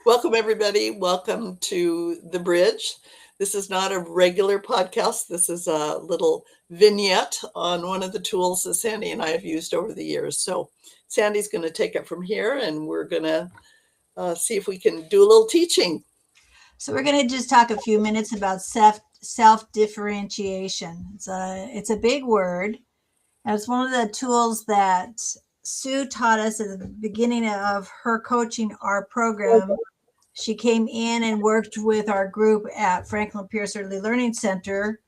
Welcome, everybody. Welcome to The Bridge. This is not a regular podcast. This is a little vignette on one of the tools that Sandy and I have used over the years. So, Sandy's going to take it from here, and we're going to see if we can do a little teaching. So we're going to just talk a few minutes about self-differentiation. It's a big word, and it's one of the tools that Sue taught us at the beginning of her coaching our program. She came in and worked with our group at Franklin Pierce Early Learning Center.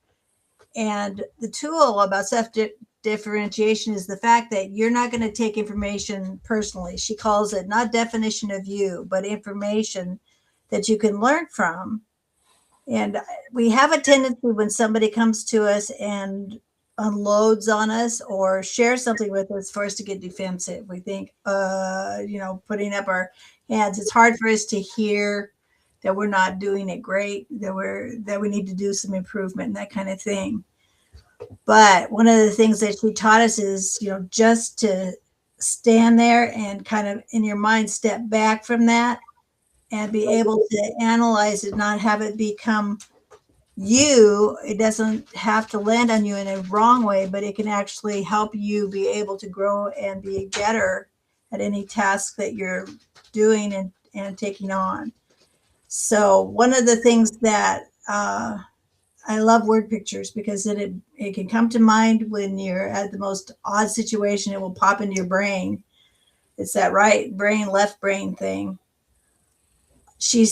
And the tool about self-differentiation is the fact that you're not going to take information personally. She calls it not definition of you, but information that you can learn from. And we have a tendency when somebody comes to us and unloads on us or shares something with us for us to get defensive. We think, putting up our hands. It's hard for us to hear that we're not doing it great, that we need to do some improvement and that kind of thing. But one of the things that she taught us is, just to stand there and kind of in your mind step back from that and be able to analyze it, not have it become you. It doesn't have to land on you in a wrong way, but it can actually help you be able to grow and be better at any task that you're doing and taking on. So one of the things that I love word pictures because it can come to mind when you're at the most odd situation. It will pop into your brain. It's that right brain, left brain thing. She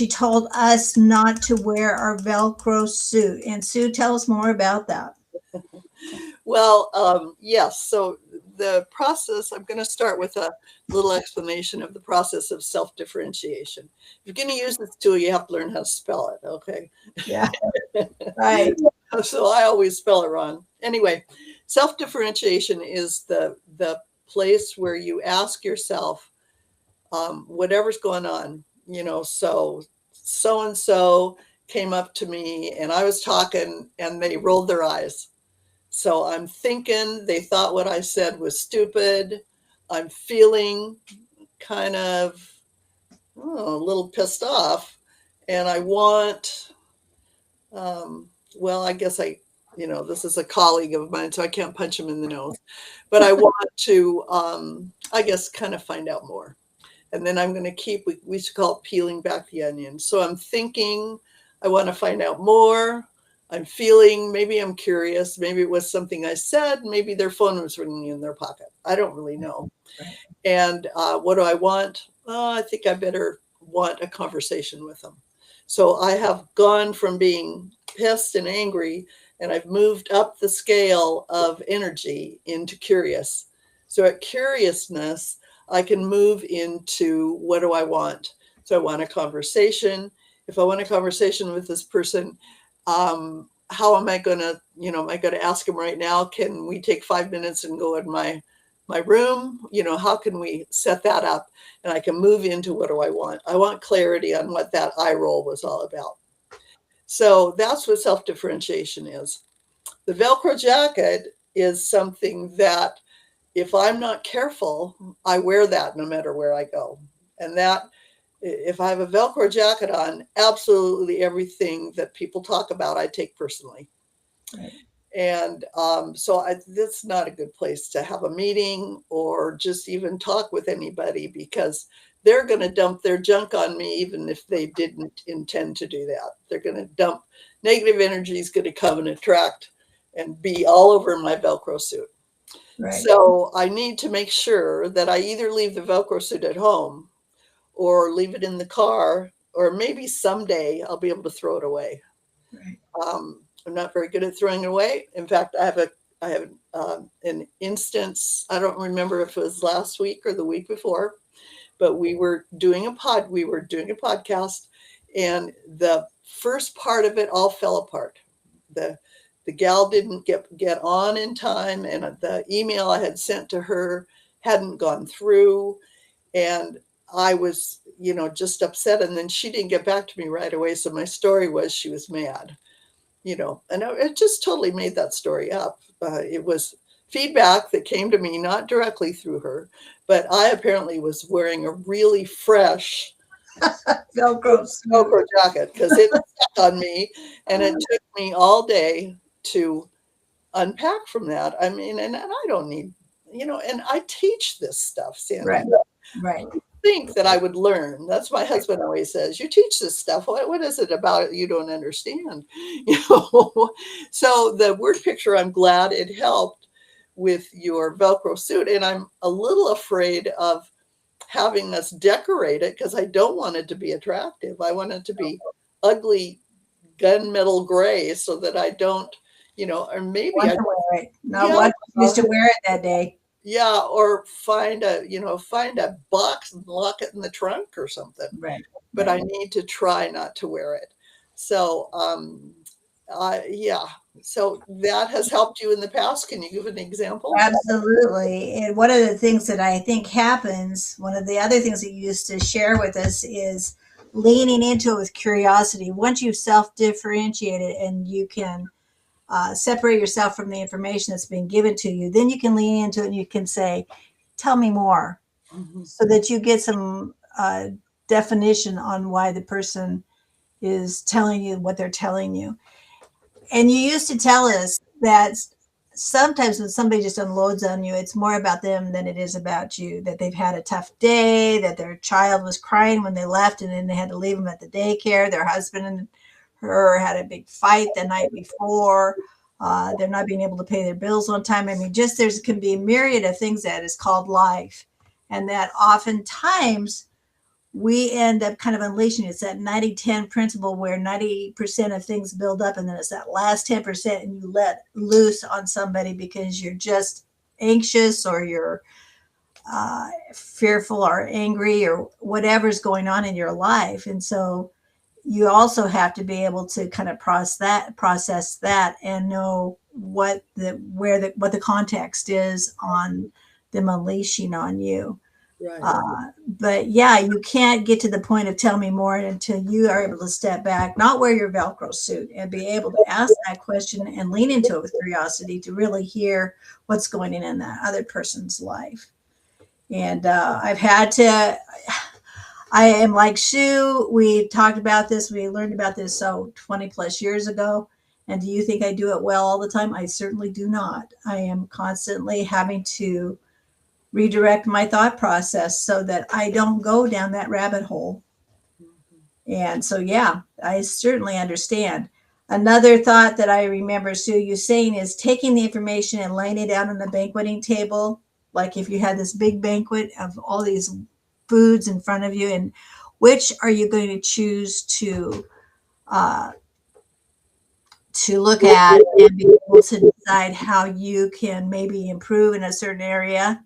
told us not to wear our Velcro suit. And Sue, tell us more about that. Well, yes. So the process, I'm going to start with a little explanation of the process of self-differentiation. If you're going to use this tool, you have to learn how to spell it. Okay. Yeah. Right. So I always spell it wrong. Anyway, self-differentiation is the place where you ask yourself, whatever's going on, so and so came up to me and I was talking and they rolled their eyes. So I'm thinking they thought what I said was stupid. I'm feeling kind of a little pissed off. And I want, I guess this is a colleague of mine, so I can't punch him in the nose. But I want to, I guess, kind of find out more. And then I'm going to we should call it peeling back the onion. So I'm thinking, I want to find out more. I'm feeling, maybe I'm curious. Maybe it was something I said. Maybe their phone was ringing in their pocket. I don't really know. And what do I want? I think I better want a conversation with them. So I have gone from being pissed and angry, and I've moved up the scale of energy into curious. So at curiousness, I can move into what do I want? So I want a conversation. If I want a conversation with this person, how am I going to, am I going to ask him right now? Can we take 5 minutes and go in my room? How can we set that up? And I can move into what do I want? I want clarity on what that eye roll was all about. So that's what self-differentiation is. The Velcro jacket is something that if I'm not careful, I wear that no matter where I go. And that, if I have a Velcro jacket on, absolutely everything that people talk about, I take personally. Right. And that's not a good place to have a meeting or just even talk with anybody, because they're going to dump their junk on me, even if they didn't intend to do that. They're going to dump negative energy, is going to come and attract and be all over my Velcro suit. Right. So I need to make sure that I either leave the Velcro suit at home or leave it in the car, or maybe someday I'll be able to throw it away. Right. I'm not very good at throwing it away. In fact, I have an instance. I don't remember if it was last week or the week before, but we were doing a podcast, and the first part of it all fell apart. The gal didn't get on in time, and the email I had sent to her hadn't gone through, and I was, just upset. And then she didn't get back to me right away. So my story was she was mad, and it just totally made that story up. It was feedback that came to me, not directly through her, but I apparently was wearing a really fresh Velcro suit. Velcro jacket because it stuck on me, and it took me all day to unpack from that. I mean, and I don't need, and I teach this stuff, Sandy. Right. Right. Think that I would learn. That's my husband always says, you teach this stuff. What is it about it you don't understand? You know, so the word picture, I'm glad it helped with your Velcro suit. And I'm a little afraid of having us decorate it because I don't want it to be attractive. I want it to be ugly gunmetal gray so that I don't, or maybe Want I, to wear it. Not yeah, what used to wear it that day. yeah, or find a box and lock it in the trunk or something. Right. But Right. I need to try not to wear it. So, yeah. So that has helped you in the past. Can you give an example? Absolutely. And one of the things that I think happens, one of the other things that you used to share with us is leaning into it with curiosity. Once you've self differentiated and you can separate yourself from the information that's been given to you, then you can lean into it and you can say, tell me more, Mhm. so that you get some definition on why the person is telling you what they're telling you. And you used to tell us that sometimes when somebody just unloads on you, it's more about them than it is about you, that they've had a tough day, that their child was crying when they left and then they had to leave them at the daycare. Their husband and her had a big fight the night before. They're not being able to pay their bills on time. I mean, just there's can be a myriad of things that is called life. And that oftentimes we end up kind of unleashing. It's that 90-10 principle where 90% of things build up and then it's that last 10% and you let loose on somebody because you're just anxious or you're fearful or angry or whatever's going on in your life. And so you also have to be able to kind of process that and know what the context is on them unleashing on you. Right. But yeah, you can't get to the point of tell me more until you are able to step back, not wear your Velcro suit, and be able to ask that question and lean into it with curiosity to really hear what's going on in that other person's life. And I've had to, I am like Sue. We talked about this, we learned about this 20 plus years ago. And do you think I do it well all the time? I certainly do not. I am constantly having to redirect my thought process so that I don't go down that rabbit hole. And so, yeah, I certainly understand. Another thought that I remember, Sue, you saying is taking the information and laying it out on the banqueting table. Like if you had this big banquet of all these foods in front of you, and which are you going to choose uh, to look at and be able to decide how you can maybe improve in a certain area.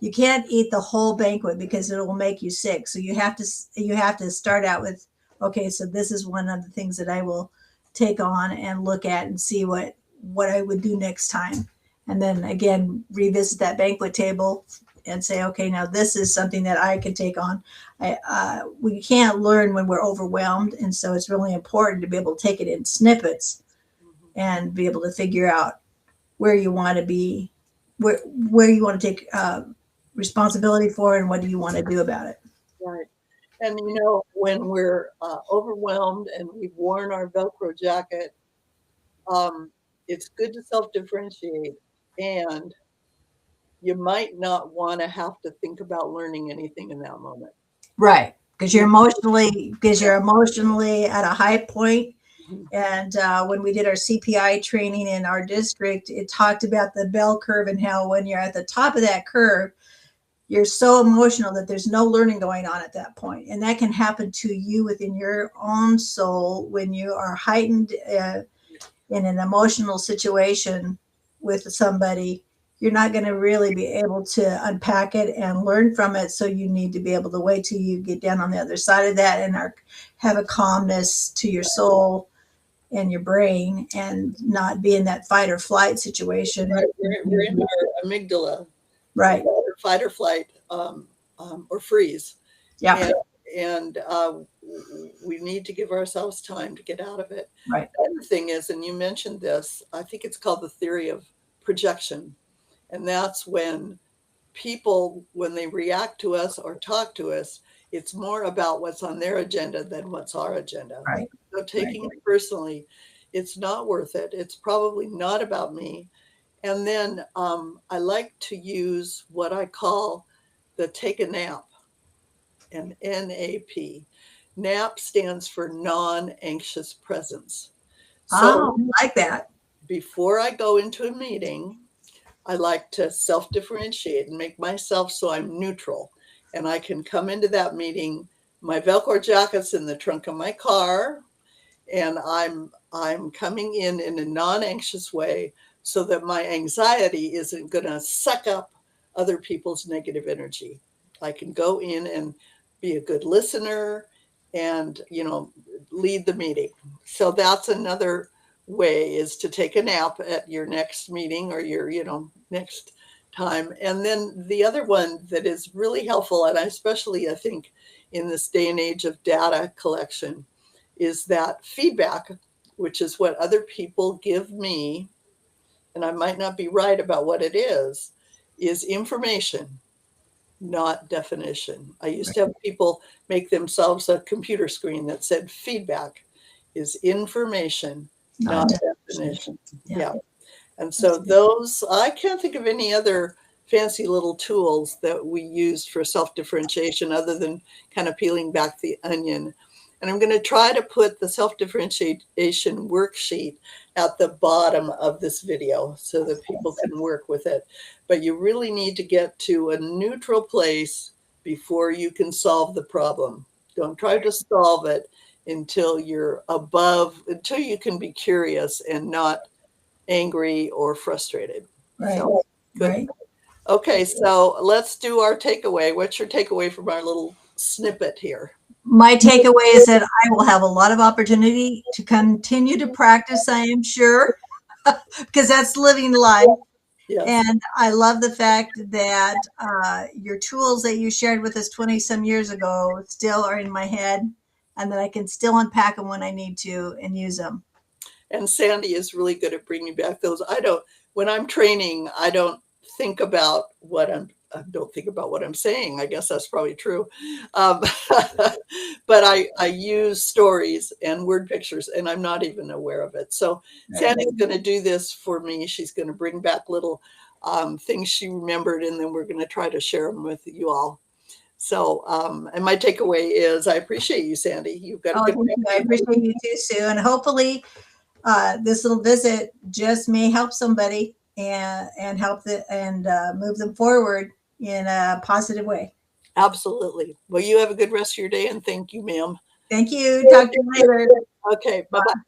You can't eat the whole banquet because it will make you sick. So you have to start out with, okay, so this is one of the things that I will take on and look at and see what I would do next time. And then again, revisit that banquet table and say, okay, now this is something that I can take on. We can't learn when we're overwhelmed. And so it's really important to be able to take it in snippets and be able to figure out where you want to be, where you want to take responsibility for and what do you want to do about it. Right. And when we're overwhelmed and we've worn our Velcro jacket, it's good to self-differentiate, and you might not want to have to think about learning anything in that moment. Right, because you're You- emotionally at a high point. Mhm. And when we did our CPI training in our district, it talked about the bell curve and how when you're at the top of that curve, you're so emotional that there's no learning going on at that point. And that can happen to you within your own soul when you are heightened in an emotional situation with somebody. You're not going to really be able to unpack it and learn from it. So you need to be able to wait till you get down on the other side of that and have a calmness to your soul and your brain and not be in that fight or flight situation. Right. We're in our amygdala, Right. fight or flight, or freeze. Yeah. And we need to give ourselves time to get out of it. Right. The other thing is, and you mentioned this, I think it's called the theory of projection. And that's when people, when they react to us or talk to us, it's more about what's on their agenda than what's our agenda. Right. So taking it personally, it's not worth it. It's probably not about me. And then I like to use what I call the take a nap, and NAP. NAP stands for non-anxious presence. So I like that. before I go into a meeting, I like to self-differentiate and make myself so I'm neutral. And I can come into that meeting, my Velcro jacket's in the trunk of my car, and I'm coming in a non-anxious way so that my anxiety isn't going to suck up other people's negative energy. I can go in and be a good listener and, lead the meeting. So that's another way, is to take a nap at your next meeting or your, next time. And then the other one that is really helpful, and especially I think in this day and age of data collection, is that feedback, which is what other people give me, and I might not be right about what it is information, not definition. I used to have people make themselves a computer screen that said feedback is information, not definition. Yeah. And so those, I can't think of any other fancy little tools that we use for self-differentiation other than kind of peeling back the onion. And I'm going to try to put the self-differentiation worksheet at the bottom of this video so that people can work with it. But you really need to get to a neutral place before you can solve the problem. Don't try to solve it until you're until you can be curious and not angry or frustrated. Right. So, good. Right. Okay, so let's do our takeaway. What's your takeaway from our little snippet here? My takeaway is that I will have a lot of opportunity to continue to practice, I am sure, because that's living life. Yes. And I love the fact that your tools that you shared with us 20 some years ago still are in my head, and that I can still unpack them when I need to and use them. And Sandy is really good at bringing back those. When I'm training, I don't think about I don't think about what I'm saying. I guess that's probably true. But I use stories and word pictures, and I'm not even aware of it. So Sandy's going to do this for me. She's going to bring back little things she remembered, and then we're going to try to share them with you all. So, and my takeaway is I appreciate you, Sandy. You've got a good I appreciate you too, Sue. And hopefully this little visit just may help somebody and help move them forward in a positive way. Absolutely. Well, you have a good rest of your day, and thank you, ma'am. Thank you. Talk to you later. Okay. Bye-bye.